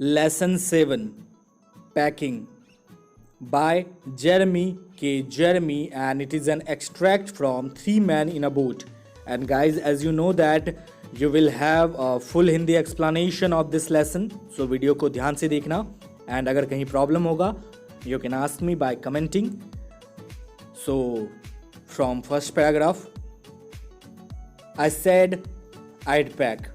Lesson 7 Packing by Jeremy K. Jeremy, and it is an extract from Three Men in a Boat. And guys, as you know that you will have a full Hindi explanation of this lesson, so video को ध्यान से देखना, and अगर कहीं problem होगा you can ask me by commenting. So from first paragraph, I said I'd pack.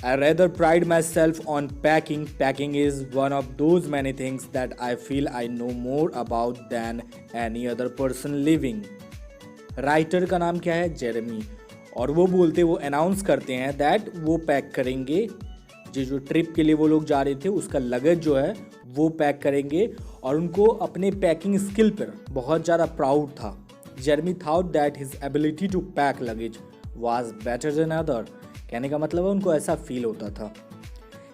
I rather pride myself on packing. Packing is one of those many things that I feel I know more about than any other person living. Writer का नाम क्या है? Jeremy. और वो बोलते, वो announce करते हैं दैट वो पैक करेंगे, जो ट्रिप के लिए वो लोग जा रहे थे उसका लगेज जो है वो पैक करेंगे, और उनको अपने पैकिंग स्किल पर बहुत ज़्यादा प्राउड था. Jeremy thought that his ability to pack luggage was better than other. कहने का मतलब है उनको ऐसा फील होता था.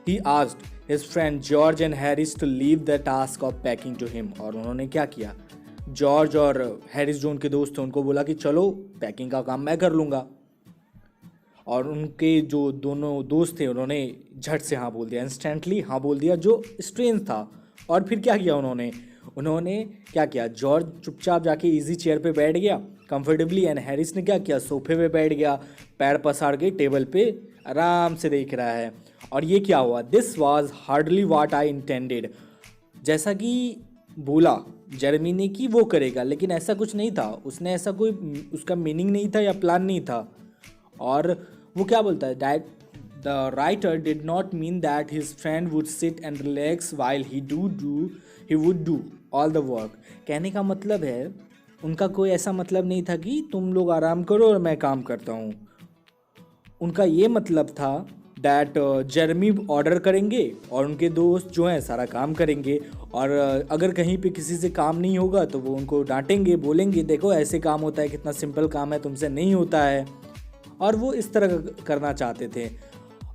He asked his friend George and Harris to leave the task of packing to him. और उन्होंने क्या किया, जॉर्ज और हैरिस जो उनके दोस्त थे उनको बोला कि चलो पैकिंग का काम मैं कर लूँगा. और उनके जो दोनों दोस्त थे उन्होंने झट से हाँ बोल दिया, इंस्टेंटली हाँ बोल दिया, जो स्ट्रेंज था. और फिर क्या किया उन्होंने क्या किया, जॉर्ज चुपचाप जाके इजी चेयर पे बैठ गया कंफर्टेबली, एंड हैरिस ने क्या किया, सोफे पे बैठ गया, पैर पसार के टेबल पे आराम से देख रहा है. और ये क्या हुआ, this was hardly what I intended. जैसा कि बोला जेरेमी ने कि वो करेगा, लेकिन ऐसा कुछ नहीं था. उसने ऐसा कोई उसका मीनिंग नहीं था या प्लान नहीं था. और वो क्या बोलता है, that the writer did not mean that his friend would sit and relax while he would do all the work. कहने का मतलब है उनका कोई ऐसा मतलब नहीं था कि तुम लोग आराम करो और मैं काम करता हूँ. उनका ये मतलब था दैट जेरेमी ऑर्डर करेंगे और उनके दोस्त जो हैं सारा काम करेंगे, और अगर कहीं पे किसी से काम नहीं होगा तो वो उनको डांटेंगे, बोलेंगे देखो ऐसे काम होता है, कितना सिंपल काम है, तुमसे नहीं होता है. और वो इस तरह करना चाहते थे.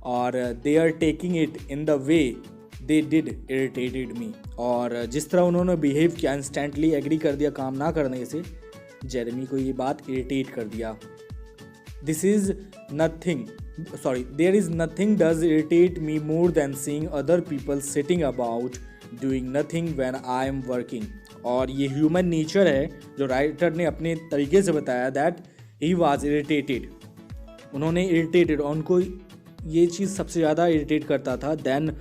और they are taking it in the way they did irritated me. और जिस तरह उन्होंने बिहेव किया, इंस्टेंटली एग्री कर दिया काम ना करने से, जेरेमी को ये बात इरिटेट कर दिया. There is nothing does irritate me more than seeing other people sitting about doing nothing when I am working. और ये ह्यूमन नेचर है जो राइटर ने अपने तरीके से बताया, दैट ही वाज इरिटेटेड. उन्होंने इरिटेटेड, और उनको ये चीज़ सबसे ज़्यादा इरिटेट करता था. Then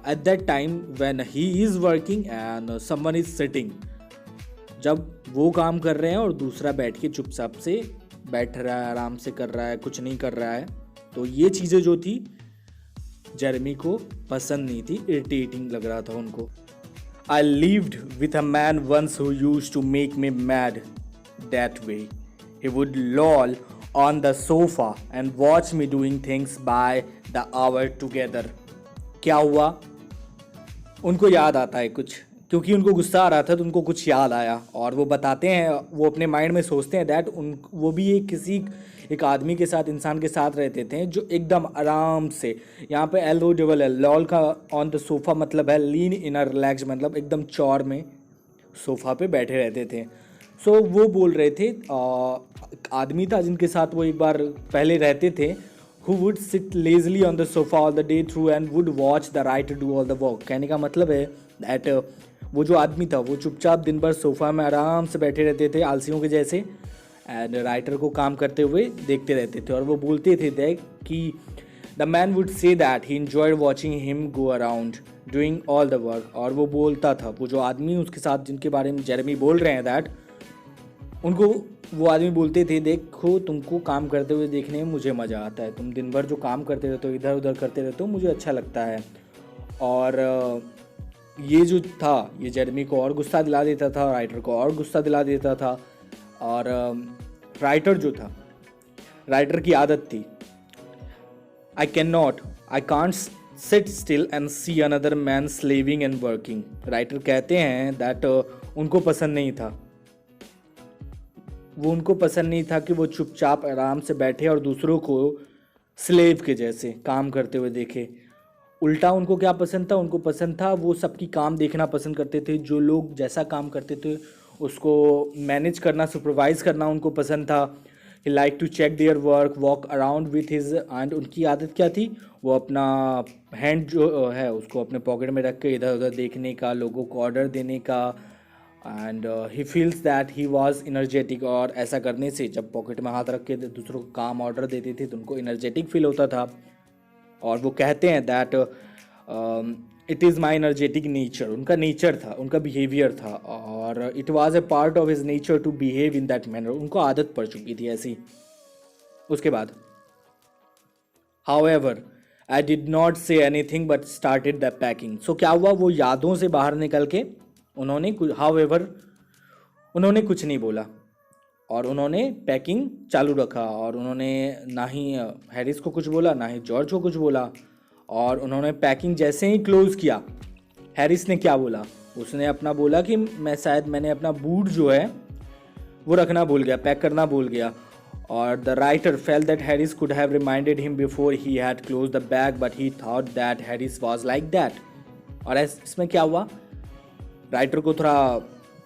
at that time when he is working and someone is sitting, जब वो काम कर रहे हैं और दूसरा बैठ के चुपचाप से बैठ रहा है, आराम से कर रहा है, कुछ नहीं कर रहा है. तो ये चीज़ें जो थी जेरेमी को पसंद नहीं थी, इरिटेटिंग लग रहा था उनको. I lived with a man once who used to make me mad that way. He would loll on the sofa and watch me doing things by the hour together. क्या हुआ, उनको याद आता है कुछ, क्योंकि उनको गुस्सा आ रहा था तो उनको कुछ याद आया, और वो बताते हैं, वो अपने माइंड में सोचते हैं दैट वो भी एक आदमी के साथ, इंसान के साथ रहते थे जो एकदम आराम से, यहाँ पे LOL लॉल का ऑन द सोफा मतलब है लीन इन अ रिलैक्स, मतलब एकदम चौर में सोफा पे बैठे रहते थे. सो वो बोल रहे थे आदमी था जिनके साथ वो एक बार पहले रहते थे, who would sit lazily on the sofa all the day through and would watch the writer do all the work. कहने का मतलब है that वो जो आदमी था वो चुपचाप दिन भर सोफा में आराम से बैठे रहते थे आलसियों के जैसे, एंड राइटर को काम करते हुए देखते रहते थे. और वो बोलते थे देख कि the man would say that he enjoyed watching him go around doing all the work. और वो बोलता था, वो जो आदमी उसके साथ जिनके बारे में जेरेमी बोल रहे हैं दैट, उनको वो आदमी बोलते थे देखो तुमको काम करते हुए देखने में मुझे मज़ा आता है, तुम दिन भर जो काम करते रहते हो, इधर उधर करते रहते हो, मुझे अच्छा लगता है. और ये जो था ये जेरेमी को और गुस्सा दिला देता था, राइटर को और गुस्सा दिला देता था. और राइटर जो था, राइटर की आदत थी, I can't sit still and see another man slaving and working. Writer कहते हैं दैट उनको पसंद नहीं था कि वो चुपचाप आराम से बैठे और दूसरों को स्लेव के जैसे काम करते हुए देखे. उल्टा उनको क्या पसंद था, उनको पसंद था वो सबकी काम देखना पसंद करते थे. जो लोग जैसा काम करते थे उसको मैनेज करना, सुपरवाइज़ करना उनको पसंद था. He like to check their work, walk around with his, एंड उनकी आदत क्या थी, वो अपना हैंड जो है उसको अपने पॉकेट में रख के इधर उधर देखने का, लोगों को ऑर्डर देने का। And he feels that he was energetic, और ऐसा करने से जब पॉकेट में हाथ रख के दूसरों को काम ऑर्डर देते थे तो उनको इनर्जेटिक फील होता था। और वो कहते हैं that it is my energetic nature, उनका नेचर था, उनका बिहेवियर था, और it was a part of his nature to behave in that manner, उनको आदत पड़ चुकी थी ऐसी। उसके बाद however I did not say anything but started the packing. So क्या हुआ, वो यादों से बाहर निकल के उन्होंने उन्होंने कुछ नहीं बोला और उन्होंने पैकिंग चालू रखा, और उन्होंने ना ही हैरिस को कुछ बोला ना ही जॉर्ज को कुछ बोला। और उन्होंने पैकिंग जैसे ही क्लोज़ किया, हैरिस ने क्या बोला, उसने अपना बोला कि मैंने अपना बूट जो है वो रखना भूल गया, पैक करना भूल गया। और the writer felt that Harris could have reminded him before he had close the bag but he thought that Harris was like that. और इसमें क्या हुआ, राइटर को थोड़ा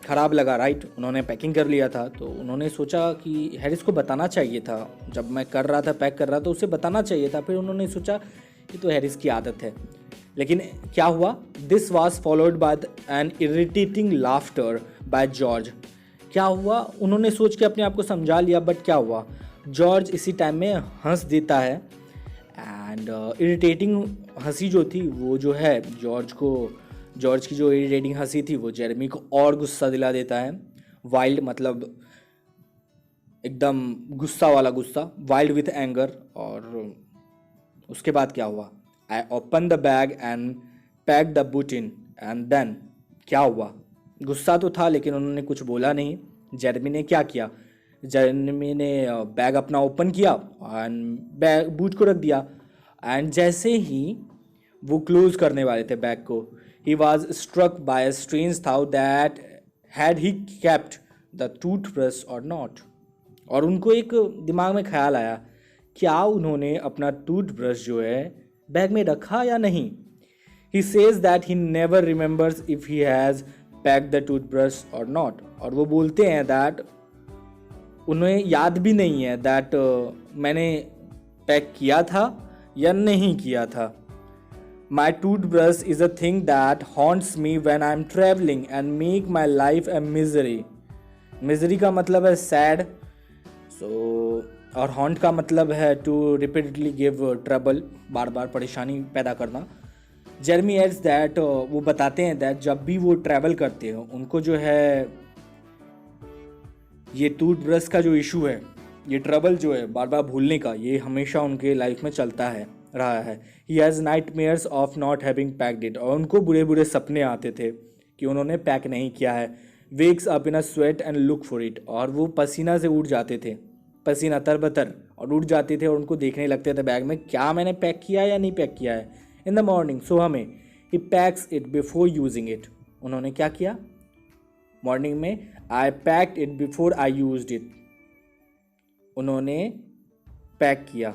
ख़राब लगा, राइट, उन्होंने पैकिंग कर लिया था तो उन्होंने सोचा कि हैरिस को बताना चाहिए था, जब मैं कर रहा था पैक कर रहा था उसे बताना चाहिए था। फिर उन्होंने सोचा ये तो हैरिस की आदत है। लेकिन क्या हुआ, this was followed by an irritating laughter by George. क्या हुआ, उन्होंने सोच के अपने आप को समझा लिया, बट क्या हुआ, जॉर्ज इसी टाइम में हंस देता है। एंड इरिटेटिंग हंसी जो थी वो जो है जॉर्ज की जो इरिटेटिंग हंसी थी वो जेरेमी को और गुस्सा दिला देता है। वाइल्ड मतलब एकदम गुस्सा वाला गुस्सा, वाइल्ड विथ एंगर। और उसके बाद क्या हुआ, I open the bag and pack the boot in, and then क्या हुआ, गुस्सा तो था लेकिन उन्होंने कुछ बोला नहीं। जेरेमी ने क्या किया, जेरेमी ने बैग अपना ओपन किया एंड बैग बूट को रख दिया। एंड जैसे ही वो क्लोज करने वाले थे बैग को, he was struck by a strange thought that had he kept the toothbrush or not। और उनको एक दिमाग में ख्याल आया, क्या उन्होंने अपना टूथब्रश जो है बैग में रखा या नहीं। he says that he never remembers if he has packed the toothbrush or not। और वो बोलते हैं that उन्हें याद भी नहीं है that मैंने पैक किया था या नहीं किया था। My toothbrush is a thing that haunts me when I'm traveling and make my life a misery। misery का मतलब है sad, और haunt का मतलब है to repeatedly give trouble, बार बार परेशानी पैदा करना। जेरेमी एड्स दैट, वो बताते हैं दैट जब भी वो ट्रैवल करते हैं उनको जो है ये टूथब्रश का जो इशू है, ये ट्रबल जो है बार बार भूलने का, ये हमेशा उनके लाइफ में चलता है रहा है। He has nightmares of not having packed it. और उनको बुरे बुरे सपने आते थे कि उन्होंने पैक नहीं किया है। Wakes up in a sweat and look for it. और वो पसीना से उठ जाते थे, पसीना तरबतर, और उठ जाते थे और उनको देखने लगते थे बैग में क्या मैंने पैक किया या नहीं पैक किया है। इन द मॉर्निंग, सुबह में, he packs it before using it. उन्होंने क्या किया, मॉर्निंग में, I packed it before I used it. उन्होंने पैक किया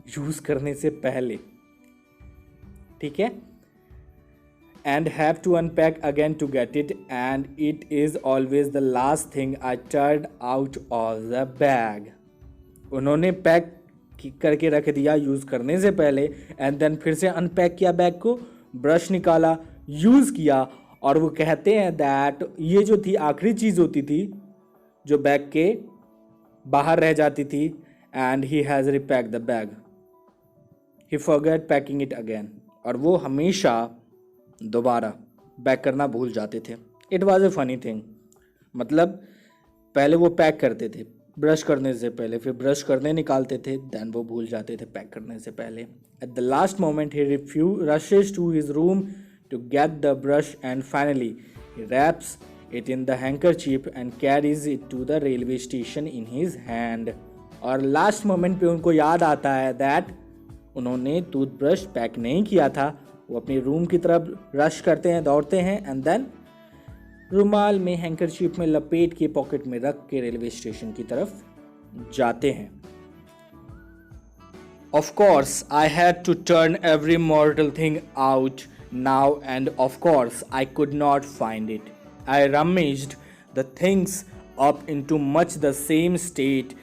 यूज करने से पहले, ठीक है। And have to unpack again to get it, and it is always the last thing I turn out of the bag. उन्होंने pack करके रख दिया यूज करने से पहले, एंड देन फिर से अनपैक किया बैग को, ब्रश निकाला, यूज किया। और वो कहते हैं दैट ये जो थी आखिरी चीज होती थी जो बैग के बाहर रह जाती थी। And he has repack the bag, he forget packing it again. और वो हमेशा दोबारा बैग करना भूल जाते थे। It was a funny thing, मतलब पहले वो पैक करते थे ब्रश करने से पहले, फिर ब्रश करने निकालते थे, देन वो भूल जाते थे पैक करने से पहले। At the last moment he rushes to his room to get the brush, and finally he wraps it in the handkerchief and carries it to the railway station in his hand। और last moment पे उनको याद आता है that उन्होंने toothbrush pack नहीं किया था। वो अपनी रूम की तरफ रश करते हैं, दौड़ते हैं, एंड देन रुमाल में हैंकरचीफ में लपेट के पॉकेट में रख के रेलवे स्टेशन की तरफ जाते हैं। Of course, I had to turn every mortal thing out now, and of course, I could not find it। I rummaged the things up into much the same state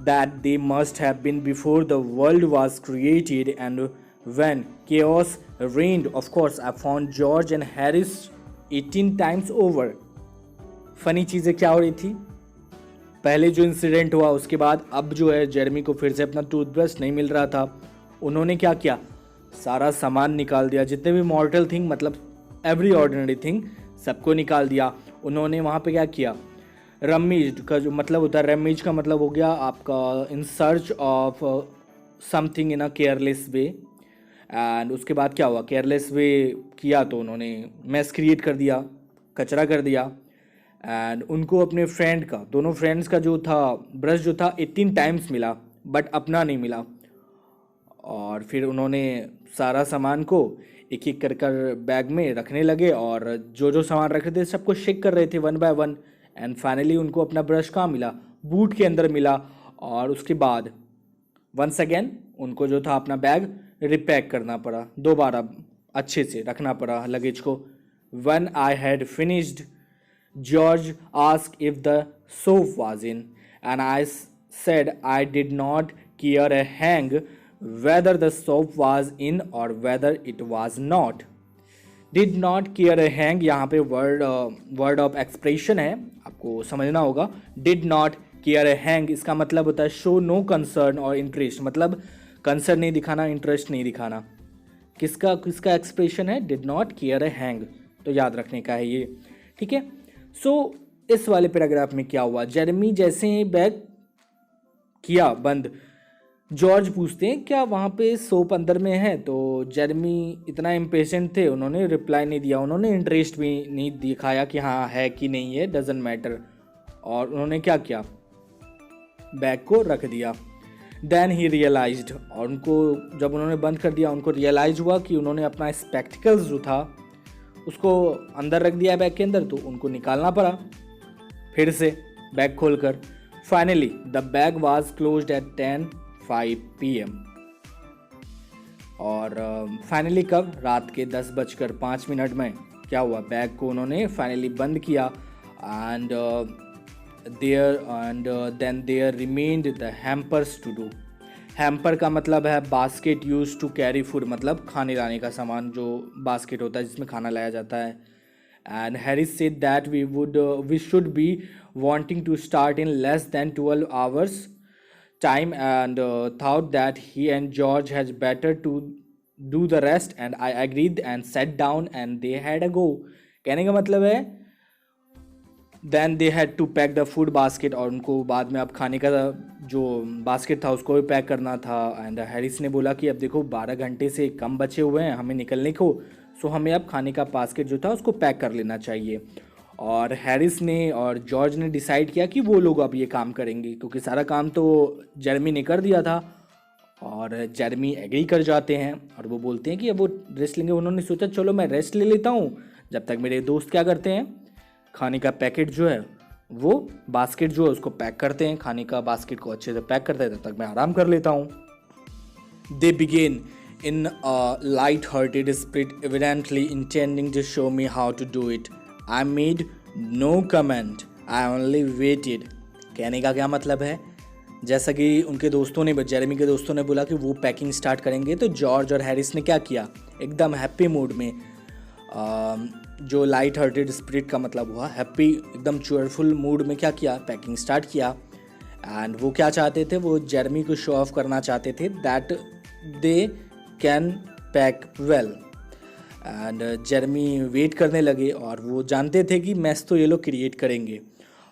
that they must have been before the world was created. And when chaos reigned, of course, I found George and Harris 18 times over. Funny चीज़ें क्या हो रही थी, पहले जो incident हुआ उसके बाद अब जो है जेरमी को फिर से अपना टूथब्रश नहीं मिल रहा था। उन्होंने क्या किया, सारा सामान निकाल दिया, जितने भी मॉर्टल थिंग मतलब एवरी ऑर्डिनरी थिंग सबको निकाल दिया। उन्होंने वहाँ पे क्या किया, रमीज का जो मतलब होता है, रमीज का मतलब हो गया आपका in search of something in a careless way. And उसके बाद क्या हुआ, केयरलेस वे किया तो उन्होंने मैस क्रिएट कर दिया, कचरा कर दिया। एंड उनको अपने फ्रेंड का, दोनों फ्रेंड्स का जो था ब्रश जो था 18 टाइम्स मिला, बट अपना नहीं मिला। और फिर उन्होंने सारा सामान को एक एक कर बैग में रखने लगे और जो जो सामान रखे थे सबको चेक कर रहे थे one by one. And finally उनको अपना ब्रश कहाँ मिला, बूट के अंदर मिला। और उसके बाद वंस अगेन उनको जो था अपना बैग रिपैक करना पड़ा, दोबारा अच्छे से रखना पड़ा लगेज को। When I had finished, George asked if the soap was in, and I said I did not care a hang whether the soap was in or whether it was not. Did not care a hang यहाँ पे word of expression है, आपको समझना होगा। Did not care a hang इसका मतलब होता है show no concern और interest, मतलब कंसर्न नहीं दिखाना, इंटरेस्ट नहीं दिखाना। किसका किसका एक्सप्रेशन है, did not care A hang, तो याद रखने का है ये, ठीक है। सो इस वाले पैराग्राफ में क्या हुआ, जेरेमी जैसे ही बैग किया बंद, जॉर्ज पूछते हैं क्या वहाँ पे सोप अंदर में है, तो जेरेमी इतना इम्पेशेंट थे, उन्होंने रिप्लाई नहीं दिया, उन्होंने इंटरेस्ट भी नहीं दिखाया कि हाँ है कि नहीं है, डजेंट मैटर। और उन्होंने क्या किया, बैग को रख दिया। देन ही रियलाइज्ड, और उनको जब उन्होंने बंद कर दिया उनको रियलाइज हुआ कि उन्होंने अपना स्पेक्टिकल्स जो था उसको अंदर रख दिया बैग के अंदर, तो उनको निकालना पड़ा फिर से बैग खोलकर। Finally the bag was closed eight 10:05 PM। और फाइनली कब, रात के 10:05 में क्या हुआ, बैग को उन्होंने फाइनली बंद किया। And then there remained the hampers to do। Hamper का मतलब है basket use to carry food, मतलब खाने लाने का सामान, जो बास्केट होता है जिसमें खाना लाया जाता है। And Harris said that we should be wanting to start in less than 12 hours time, and thought that he and George had better to do the rest, and I agreed and sat down and they had a go। कहने का मतलब है then they had to pack the food basket, और उनको बाद में अब खाने का जो बास्केट था उसको भी पैक करना था। एंड हैरिस ने बोला कि अब देखो 12 घंटे से कम बचे हुए हैं हमें निकलने को, सो हमें अब खाने का बास्केट जो था उसको पैक कर लेना चाहिए। और हैरिस ने और जॉर्ज ने डिसाइड किया कि वो लोग अब ये काम करेंगे, क्योंकि सारा काम तो जेरेमी ने कर दिया था। और जेरेमी एग्री कर जाते हैं और वो बोलते हैं कि अब वो रेस्ट लेंगे। उन्होंने सोचा चलो मैं रेस्ट ले लेता हूँ, जब तक मेरे दोस्त क्या करते हैं, खाने का पैकेट जो है वो बास्केट जो है उसको पैक करते हैं, खाने का बास्केट को अच्छे से पैक करते हैं, तब तक मैं आराम कर लेता हूँ। They began in a light hearted spirit, evidently intending to show me how to do it. I made no comment, I only waited. कहने का क्या मतलब है, जैसा कि उनके दोस्तों ने, जेरेमी के दोस्तों ने बोला कि वो पैकिंग स्टार्ट करेंगे, तो जॉर्ज और हैरिस ने क्या किया, एकदम हैप्पी मूड में, जो लाइट हार्टेड स्पिरिट का मतलब हुआ हैप्पी, एकदम चेयरफुल मूड में क्या किया, पैकिंग स्टार्ट किया। एंड वो क्या चाहते थे, वो जेरेमी को शो ऑफ करना चाहते थे that they can pack well. And Jeremy wait करने लगे और वो जानते थे कि मैस तो ये लोग क्रिएट करेंगे।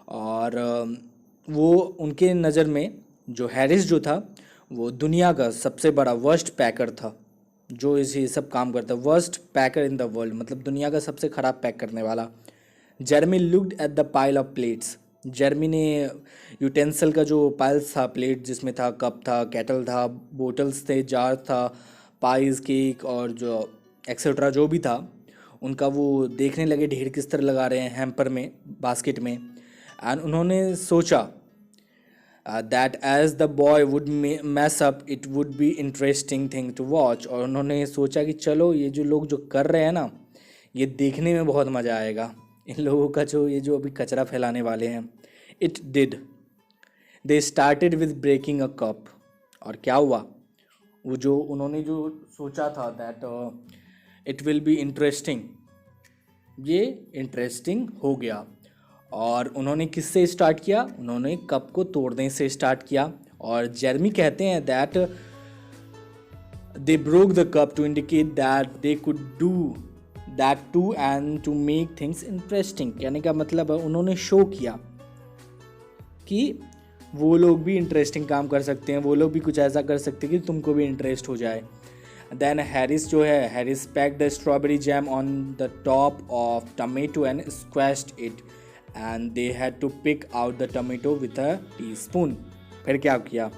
और वो उनके नज़र में जो हैरिस जो था वो दुनिया का सबसे बड़ा वर्स्ट पैकर था, जो इसे सब काम करता है, worst packer in the world, मतलब दुनिया का सबसे ख़राब पैक करने वाला। Jeremy looked at the pile of plates, Jeremy ने यूटेंसिल का जो पाइल्स था, प्लेट जिसमें था, कप था, केटल था, बोटल्स थे, जार था, पाइज, केक और जो एक्सेट्रा जो भी था, उनका वो देखने लगे ढेर किस तरह लगा रहे हैं हैम्पर में, बास्केट में। एंड उन्होंने सोचा that as the boy would mess up it would be interesting thing to watch। और उन्होंने सोचा कि चलो ये जो लोग जो कर रहे हैं ना, ये देखने में बहुत मज़ा आएगा, इन लोगों का जो ये जो अभी कचरा फैलाने वाले हैं, It did. They started with breaking a cup. और क्या हुआ, वो जो उन्होंने जो सोचा था that it will be interesting, ये इंटरेस्टिंग हो गया। और उन्होंने किससे स्टार्ट किया, उन्होंने कप को तोड़ने से स्टार्ट किया। और जेरमी कहते हैं that they broke the cup to indicate that they could do that too and to make things interesting। कहने का मतलब है उन्होंने शो किया कि वो लोग भी इंटरेस्टिंग काम कर सकते हैं, वो लोग भी कुछ ऐसा कर सकते हैं कि तुमको भी इंटरेस्ट हो जाए। देन हैरिस जो है, Harris pack the strawberry jam on the top of tomato and squashed it and they had to pick out the tomato with a teaspoon. फिर क्या किया,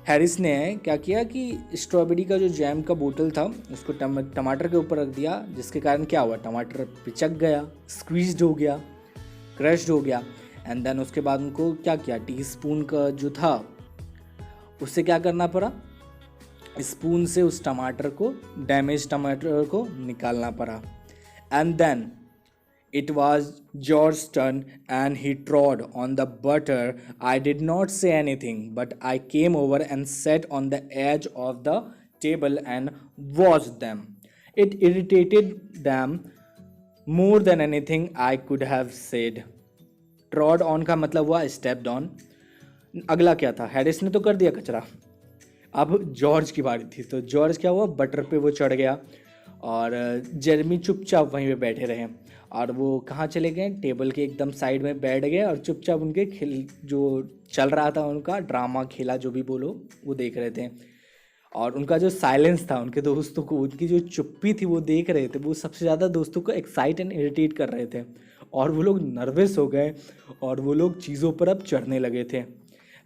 हैरिस ने क्या किया कि स्ट्रॉबेरी का जो जैम का बोतल था उसको टमाटर के ऊपर रख दिया, जिसके कारण क्या हुआ, टमाटर पिचक गया, स्क्वीज्ड हो गया, क्रश्ड हो गया। एंड देन उसके बाद उनको क्या किया, टीस्पून का जो था उससे क्या करना पड़ा, स्पून से उस टमाटर को, डैमेज टमाटर को निकालना पड़ा। And then it was George's turn and he trod on the butter. I did not say anything, but I came over and sat on the edge of the table and watched them. It irritated them more than anything I could have said. Trod on का मतलब हुआ stepped on। अगला क्या था, Harris ने तो कर दिया कचरा, अब जॉर्ज की बारी थी। तो जॉर्ज क्या हुआ, बटर पे वो चढ़ गया और जेरमी चुपचाप वहीं पे बैठे रहे। और वो कहाँ चले गए, टेबल के एकदम साइड में बैठ गए और चुपचाप उनके खेल जो चल रहा था, उनका ड्रामा खेला जो भी बोलो, वो देख रहे थे। और उनका जो साइलेंस था, उनके दोस्तों को उनकी जो चुप्पी थी वो देख रहे थे, वो सबसे ज़्यादा दोस्तों को एक्साइट एंड इरिटेट कर रहे थे। और वो लोग नर्वस हो गए और वो लोग चीज़ों पर अब चढ़ने लगे थे।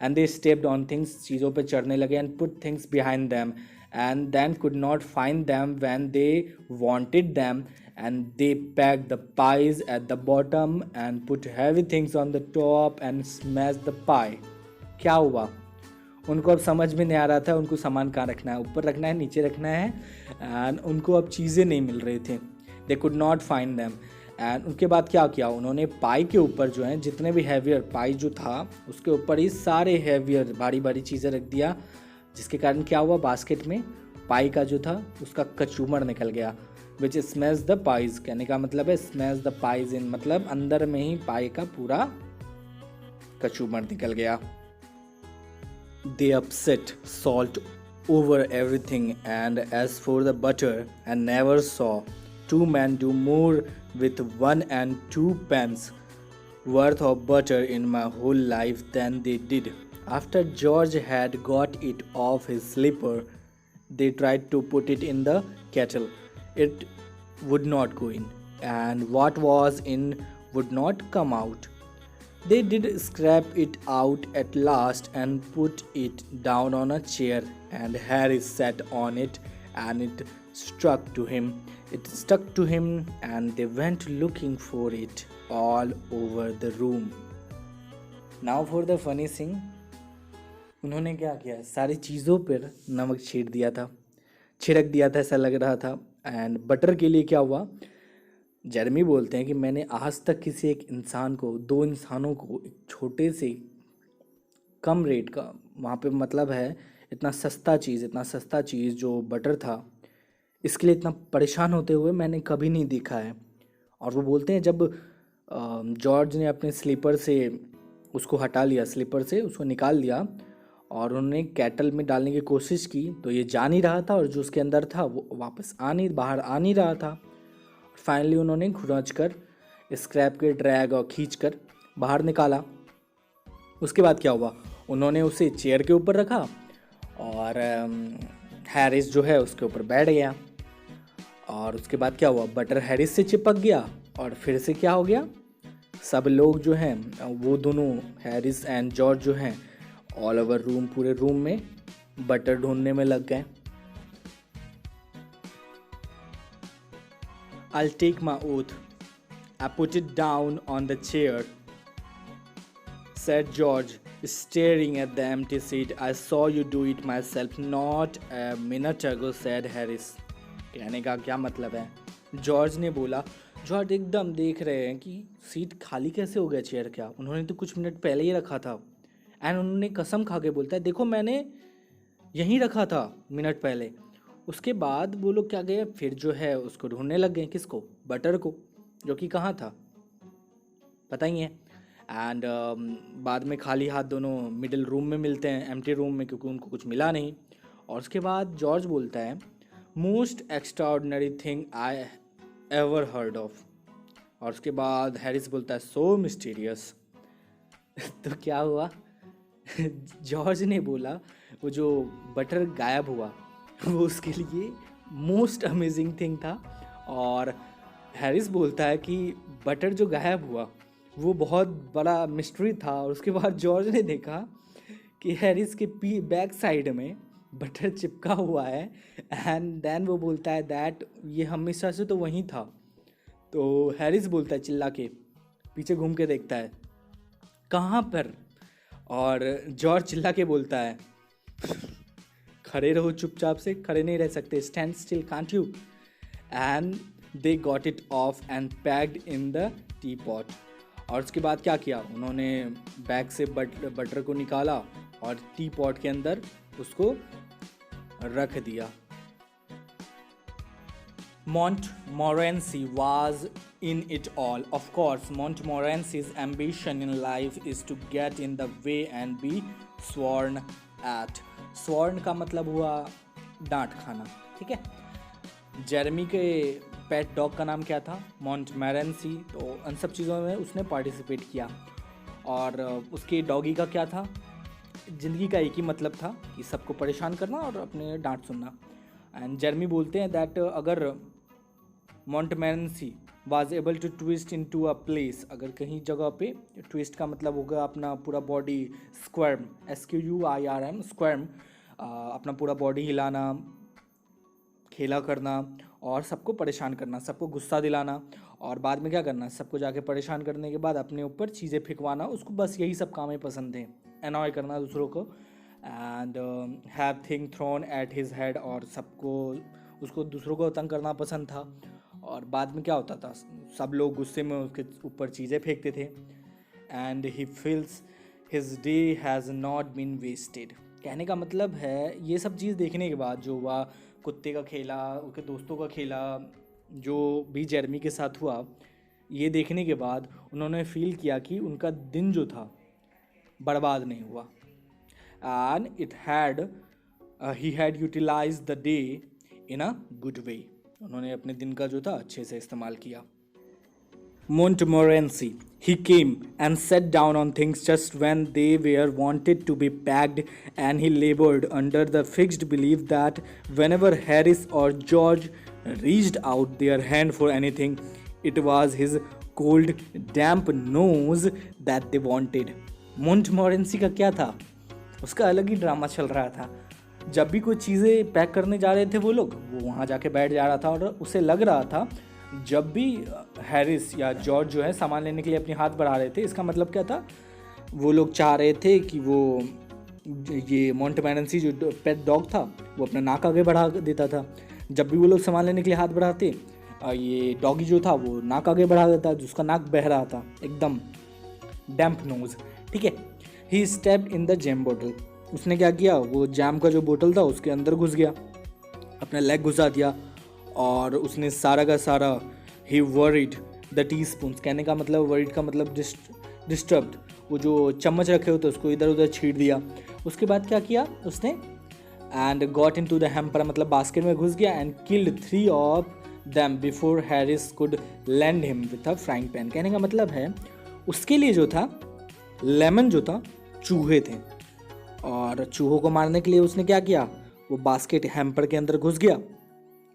And they stepped on things, चीज़ों पर चढ़ने लगे, and put things behind them and then could not find them when they wanted them, and they packed the pies at the bottom and put heavy things on the top and smashed the pie। क्या हुआ, उनको अब समझ में नहीं आ रहा था उनको सामान कहाँ रखना है, ऊपर रखना है, नीचे रखना है, एंड उनको अब चीज़ें नहीं मिल रही थी। They could not find them. And उनके बाद क्या किया, उन्होंने पाई के ऊपर जो है जितने भी हैवियर पाई जो था उसके ऊपर ही सारे हैवियर भारी भारी चीज़ें रख दिया, जिसके कारण क्या हुआ, बास्केट में पाई का जो था उसका कचूमर निकल गया। विच स्मैश द पाइज, कहने का मतलब है स्मैश द पाइज इन, मतलब अंदर में ही पाई का पूरा कचूमर निकल गया। They upset salt over everything and as for the butter and never saw two man do more with 1 and 2 pence worth of butter in my whole life than they did। After George had got it off his slipper, they tried to put it in the kettle. It would not go in, and what was in would not come out. They did scrape it out at last and put it down on a chair, and Harry sat on it, and it stuck to him. It stuck to him, and they went looking for it all over the room। Now for the funny thing, उन्होंने क्या किया, सारी चीज़ों पर नमक छिड़क दिया था ऐसा लग रहा था। एंड बटर के लिए क्या हुआ, जेरमी बोलते हैं कि मैंने आज तक किसी एक इंसान को, 2 इंसानों को एक छोटे से कम रेट का, वहाँ पे मतलब है इतना सस्ता चीज़ जो बटर था, इसके लिए इतना परेशान होते हुए मैंने कभी नहीं देखा है। और वो बोलते हैं जब जॉर्ज ने अपने स्लीपर से उसको हटा लिया, स्लीपर से उसको निकाल दिया और उन्होंने कैटल में डालने की कोशिश की, तो ये जा नहीं रहा था और जो उसके अंदर था वो वापस बाहर आ नहीं रहा था। फाइनली उन्होंने खुरच कर स्क्रैप के ड्रैग और खींच कर बाहर निकाला। उसके बाद क्या हुआ, उन्होंने उसे चेयर के ऊपर रखा और हैरिस जो है उसके ऊपर बैठ गया। और उसके बाद क्या हुआ, बटर हैरिस से चिपक गया और फिर से क्या हो गया, सब लोग जो हैं वो दोनों हैरिस एंड जॉर्ज जो हैं ऑल ओवर रूम, पूरे रूम में बटर ढूंढने में लग गए। I'll take my oath. I put it down on the chair, said George, staring at the empty seat. I saw you do it myself not a minute ago, said Harris। कहने का क्या मतलब है, George ने बोला, George एकदम देख रहे हैं कि सीट खाली कैसे हो गया चेयर क्या, उन्होंने तो कुछ मिनट पहले ही रखा था। एंड उन्होंने कसम खा के बोलता है देखो मैंने यहीं रखा था मिनट पहले। उसके बाद वो लोग क्या गए, फिर जो है उसको ढूंढने लग गए, किसको, बटर को, जो कि कहाँ था पता ही है। एंड बाद में खाली हाथ दोनों मिडिल रूम में मिलते हैं, एम्प्टी रूम में, क्योंकि उनको कुछ मिला नहीं। और उसके बाद जॉर्ज बोलता है most extraordinary thing I ever heard of. और उसके बाद हैरिस बोलता है सो मिस्टीरियस। तो क्या हुआ, जॉर्ज ने बोला वो जो बटर गायब हुआ वो उसके लिए मोस्ट अमेजिंग थिंग था। और हैरिस बोलता है कि बटर जो गायब हुआ वो बहुत बड़ा मिस्ट्री था। और उसके बाद जॉर्ज ने देखा कि हैरिस के बैक साइड में बटर चिपका हुआ है। एंड देन वो बोलता है दैट ये हमेशा से तो वहीं था। तो हैरिस बोलता है चिल्ला के, पीछे घूम के देखता है कहाँ पर। और जॉर्ज चिल्ला के बोलता है खड़े रहो चुपचाप से, खड़े नहीं रह सकते, stand still can't you. And they got it of and packed in the T pot. और उसके बाद क्या किया, उन्होंने बैग से बटर को निकाला और टी पॉट के अंदर उसको रख दिया। Montmorency was in it all. Of course, Montmorency's ambition in life is to get in the way and be sworn at. Sworn का मतलब हुआ डांट खाना, ठीक है। जेरेमी के पेट डॉग का नाम क्या था, मॉन्टमोरेंसी। तो उन सब चीज़ों में उसने पार्टिसिपेट किया। और उसके डॉगी का क्या था, ज़िंदगी का एक ही मतलब था कि सबको परेशान करना और अपने डांट सुनना। एंड जेरेमी बोलते हैं दैट अगर Montmorency was able to twist into a place, अगर कहीं जगह पे, ट्विस्ट का मतलब होगा अपना पूरा बॉडी स्क्वर्म, SQUIRM स्क्वर्म, अपना पूरा बॉडी हिलाना, खेला करना और सबको परेशान करना, सबको गुस्सा दिलाना। और बाद में क्या करना, सबको जाके परेशान करने के बाद अपने ऊपर चीज़ें फेंकवाना। उसको बस यही सब काम पसंद थे, एनॉय करना दूसरों को। And have thing thrown at his head, और सबको उसको दूसरों को तंग करना पसंद था। और बाद में क्या होता था, सब लोग गुस्से में उसके ऊपर चीज़ें फेंकते थे। And he feels his day has not been wasted. कहने का मतलब है ये सब चीज़ देखने के बाद, जो हुआ कुत्ते का खेला, उसके दोस्तों का खेला, जो भी जेरेमी के साथ हुआ, ये देखने के बाद उन्होंने फील किया कि उनका दिन जो था बर्बाद नहीं हुआ। And he had utilize the day in a good way. उन्होंने अपने दिन का जो था अच्छे से इस्तेमाल किया। Montmorency, he came and sat down on things just when they were wanted to be packed, and he labored under the fixed belief that whenever Harris or George reached out their hand for anything, it was his cold, damp nose that they wanted. Montmorency का क्या था, उसका अलग ही drama चल रहा था। जब भी कोई चीज़ें पैक करने जा रहे थे वो लोग, वो वहाँ जाके बैठ जा रहा था। और उसे लग रहा था जब भी हैरिस या जॉर्ज जो है सामान लेने के लिए अपनी हाथ बढ़ा रहे थे, इसका मतलब क्या था, वो लोग चाह रहे थे कि वो ये मॉन्टमोरेंसी जो पेट डॉग था वो अपना नाक आगे बढ़ा देता था। जब भी वो लोग सामान लेने के लिए हाथ बढ़ाते, ये डॉगी जो था वो नाक आगे बढ़ा देता, जिसका नाक बह रहा था, एकदम डैम्प नोज, ठीक है। ही स्टेप्ड इन द जैम बोतल। उसने क्या किया, वो जैम का जो बोतल था उसके अंदर घुस गया, अपना लेग घुसा दिया। और उसने सारा का सारा ही वरीड द टी स्पून, कहने का मतलब वरीड का मतलब डिस्टर्ब्ड, वो जो चम्मच रखे होते उसको इधर उधर छीट दिया। उसके बाद क्या किया उसने, and got in to the hamper, मतलब बास्केट में घुस गया। And killed 3 of them before Harris could land him with a frying pan. कहने का मतलब है उसके लिए जो था लेमन जो था चूहे थे, और चूहों को मारने के लिए उसने क्या किया, वो बास्केट हैम्पर के अंदर घुस गया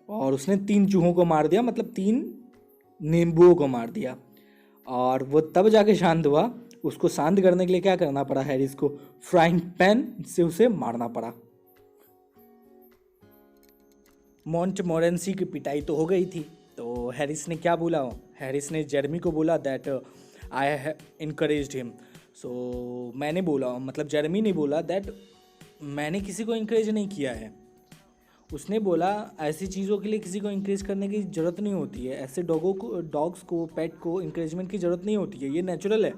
और उसने 3 चूहों को मार दिया, मतलब 3 नींबुओं को मार दिया। और वो तब जाके शांत हुआ। उसको शांत करने के लिए क्या करना पड़ा, हैरिस को फ्राइंग पैन से उसे मारना पड़ा। मॉन्टमोरेंसी की पिटाई तो हो गई थी, तो हैरिस ने क्या बोला, हैरिस ने जेरेमी को बोला that I have encouraged him. So मैंने बोला, मतलब जेरेमी ने बोला दैट मैंने किसी को इनकरेज नहीं किया है, उसने बोला ऐसी चीज़ों के लिए किसी को इंकरेज करने की ज़रूरत नहीं होती है, ऐसे डॉग्स को पेट को इंकरेजमेंट की ज़रूरत नहीं होती है, ये नेचुरल है।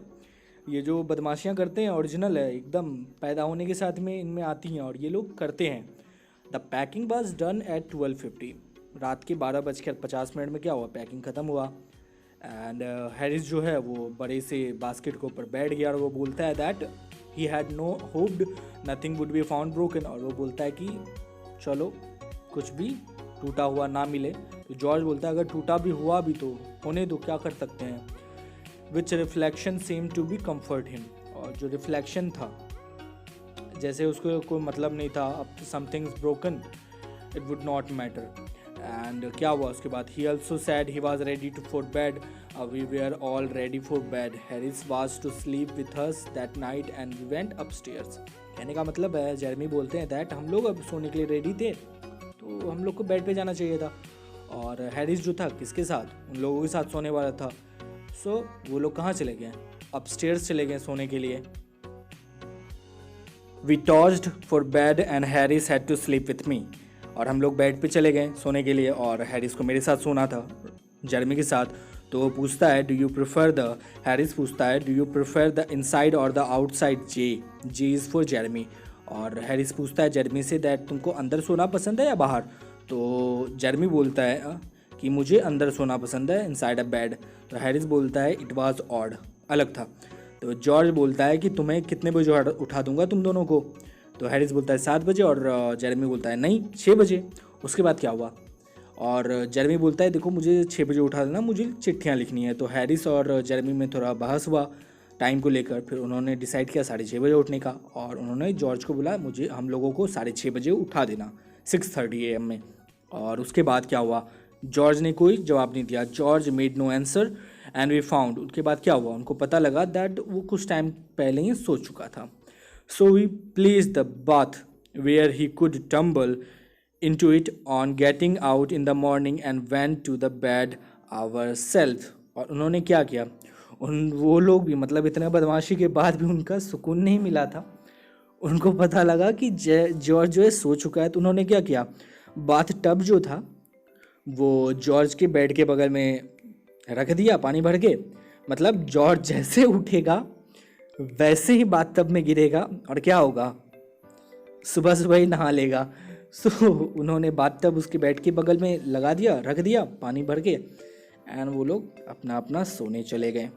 ये जो बदमाशियाँ करते हैं ओरिजिनल है एकदम, पैदा होने के साथ में इनमें आती हैं और ये लोग करते हैं। The packing was done at 12:50, रात के 12:50 में क्या हुआ, पैकिंग ख़त्म हुआ। एंड हैरिस जो है वो बड़े से बास्केट के ऊपर बैठ गया और वो बोलता है that he had no hoped nothing would be found broken, और वो बोलता है कि चलो कुछ भी टूटा हुआ ना मिले। तो जॉर्ज बोलता है अगर टूटा भी हुआ भी तो होने दो, क्या कर सकते हैं। Which reflection same to be comfort him, और जो रिफ्लेक्शन था जैसे उसको कोई मतलब नहीं था, अब something is broken it would not matter. And क्या हुआ उसके बाद, he also said he was ready to for bed, we were all ready for bed, Harris was to sleep with us that night and we went upstairs. कहने का मतलब है, Jeremy बोलते हैं दैट हम लोग अब सोने के लिए रेडी थे तो हम लोग को बेड पे जाना चाहिए था, और हैरिस जो था किसके साथ, उन लोगों के साथ सोने वाला था। सो वो लोग कहाँ चले गए, अपस्टेयर्स चले गए सोने के लिए। We tossed for bed and Harris had to sleep with me, और हम लोग बेड पे चले गए सोने के लिए और हैरिस को मेरे साथ सोना था, जेरेमी के साथ। तो वो पूछता है do you prefer the, Harris पूछता है do you prefer the inside और the outside, J is for Jeremy, और हैरिस पूछता है जेरेमी से दैट तुमको अंदर सोना पसंद है या बाहर। तो जेरेमी बोलता है कि मुझे अंदर सोना पसंद है, इनसाइड अ बेड। तो हैरिस बोलता है इट वाज ऑड, अलग था। तो जॉर्ज बोलता है कि तुम्हें कितने बजे उठा दूंगा तुम दोनों को। तो हैरिस बोलता है 7 बजे, और जेरेमी बोलता है नहीं 6 बजे। उसके बाद क्या हुआ, और जेरेमी बोलता है देखो मुझे 6 बजे उठा देना, मुझे चिट्ठियाँ लिखनी है। तो हैरिस और जेरेमी में थोड़ा बहस हुआ टाइम को लेकर, फिर उन्होंने डिसाइड किया 6:30 बजे उठने का, और उन्होंने जॉर्ज को बोला मुझे हम लोगों को 6:30 बजे उठा देना 6:30 AM में। और उसके बाद क्या हुआ, जॉर्ज ने कोई जवाब नहीं दिया, George made no answer and we found, उसके बाद क्या हुआ, उनको पता लगा दैट वो कुछ टाइम पहले ही सो चुका था। So we place the bath where he could tumble into it on getting out in the morning and went to the bed ourselves। और उन्होंने क्या किया, वो लोग भी मतलब इतने बदमाशी के बाद भी उनका सुकून नहीं मिला था। उनको पता लगा कि जॉर्ज जो है सो चुका है, तो उन्होंने क्या किया, बाथ टब जो था वो जॉर्ज के बेड के बगल में रख दिया पानी भर के। मतलब जॉर्ज जैसे उठेगा वैसे ही बाथ टब में गिरेगा और क्या होगा, सुबह सुबह ही नहा लेगा। सो उन्होंने बाथ टब उसके बेड के बगल में लगा दिया, रख दिया पानी भर के, एंड वो लोग अपना अपना सोने चले गए।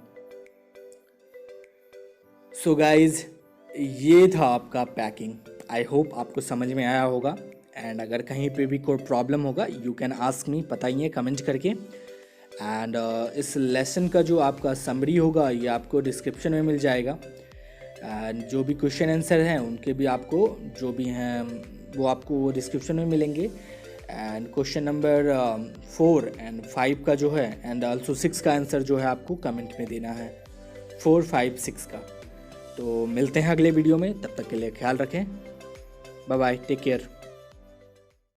सो गाइज ये था आपका पैकिंग। आई होप आपको समझ में आया होगा, एंड अगर कहीं पे भी कोई प्रॉब्लम होगा यू कैन आस्क मी, बताइए कमेंट करके। एंड इस लेसन का जो आपका समरी होगा ये आपको डिस्क्रिप्शन में मिल जाएगा, एंड जो भी क्वेश्चन आंसर हैं उनके भी आपको जो भी हैं वो आपको डिस्क्रिप्शन में मिलेंगे। एंड क्वेश्चन नंबर 4 एंड 5 का जो है एंड आल्सो 6 का आंसर जो है आपको कमेंट में देना है, 4, 5, 6 का। तो मिलते हैं अगले वीडियो में, तब तक के लिए ख्याल रखें, बाय बाय, टेक केयर।